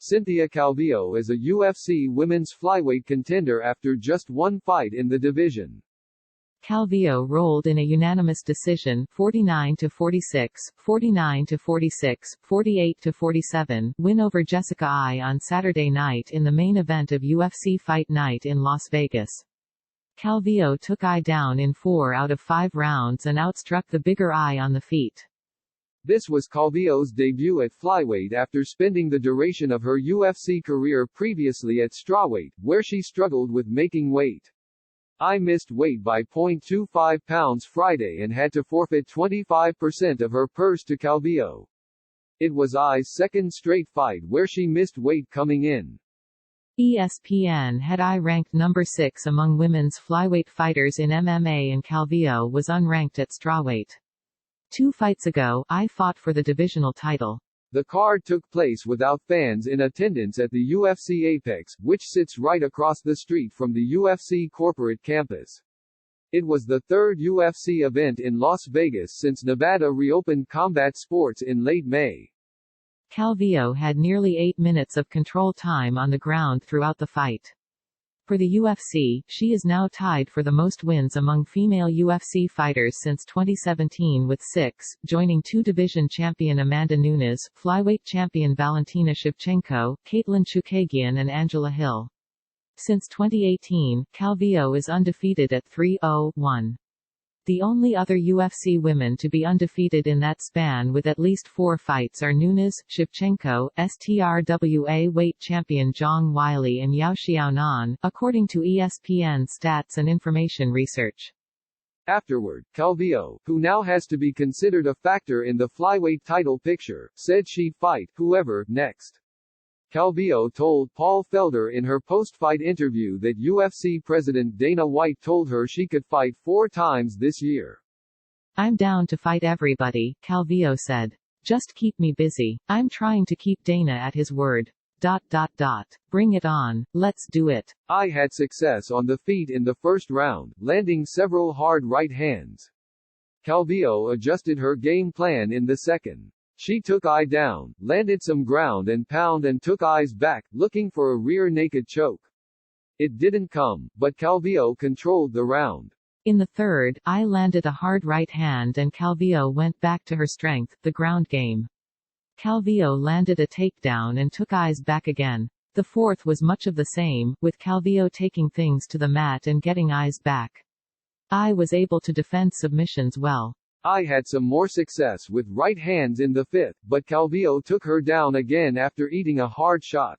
Cynthia Calvillo is a UFC women's flyweight contender after just one fight in the division. Calvillo rolled in a unanimous decision, 49-46, 49-46, 48-47, win over Jessica Eye on Saturday night in the main event of UFC Fight Night in Las Vegas. Calvillo took Eye down in 4 out of 5 rounds and outstruck the bigger Eye on the feet. This was Calvillo's debut at flyweight after spending the duration of her UFC career previously at strawweight, where she struggled with making weight. Eye missed weight by 0.25 pounds Friday and had to forfeit 25% of her purse to Calvillo. It was Eye's second straight fight where she missed weight coming in. ESPN had Eye ranked number 6 among women's flyweight fighters in MMA and Calvillo was unranked at strawweight. 2 fights ago, Eye fought for the divisional title. The card took place without fans in attendance at the UFC Apex, which sits right across the street from the UFC corporate campus. It was the third UFC event in Las Vegas since Nevada reopened combat sports in late May. Calvillo had nearly 8 minutes of control time on the ground throughout the fight. For the UFC, she is now tied for the most wins among female UFC fighters since 2017 with 6, joining 2 division champion Amanda Nunes, flyweight champion Valentina Shevchenko, Caitlin Chookagian and Angela Hill. Since 2018, Calvillo is undefeated at 3-0-1. The only other UFC women to be undefeated in that span with at least 4 fights are Nunes, Shevchenko, STRWA weight champion Zhang Weili and Yao Xiaonan, according to ESPN Stats and Information Research. Afterward, Calvillo, who now has to be considered a factor in the flyweight title picture, said she'd fight whoever next. Calvillo told Paul Felder in her post-fight interview that UFC president Dana White told her she could fight 4 times this year. "I'm down to fight everybody," Calvillo said. "Just keep me busy. I'm trying to keep Dana at his word. ... Bring it on. Let's do it." Eye had success on the feet in the first round, landing several hard right hands. Calvillo adjusted her game plan in the second. She took Eye down, landed some ground and pound and took Eye's back, looking for a rear naked choke. It didn't come, but Calvillo controlled the round. In the third, Eye landed a hard right hand and Calvillo went back to her strength, the ground game. Calvillo landed a takedown and took Eye's back again. The fourth was much of the same, with Calvillo taking things to the mat and getting Eye's back. Eye was able to defend submissions well. Eye had some more success with right hands in the fifth, but Calvillo took her down again after eating a hard shot.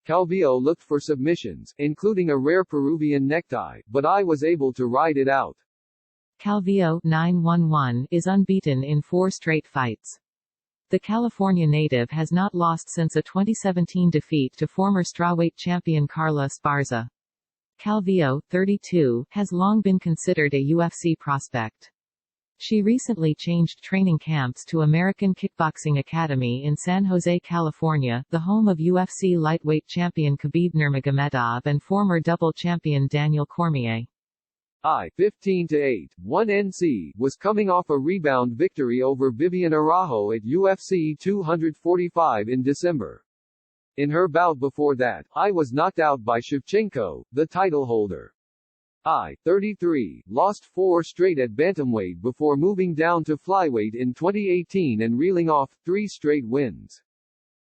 Calvillo looked for submissions, including a rare Peruvian necktie, but Eye was able to ride it out. Calvillo 9-1-1 is unbeaten in 4 straight fights. The California native has not lost since a 2017 defeat to former strawweight champion Carla Esparza. Calvillo, 32, has long been considered a UFC prospect. She recently changed training camps to American Kickboxing Academy in San Jose, California, the home of UFC lightweight champion Khabib Nurmagomedov and former double champion Daniel Cormier. Eye, 15-8, 1NC, was coming off a rebound victory over Vivian Araujo at UFC 245 in December. In her bout before that, Eye was knocked out by Shevchenko, the title holder. Eye, 33, lost 4 straight at bantamweight before moving down to flyweight in 2018 and reeling off 3 straight wins.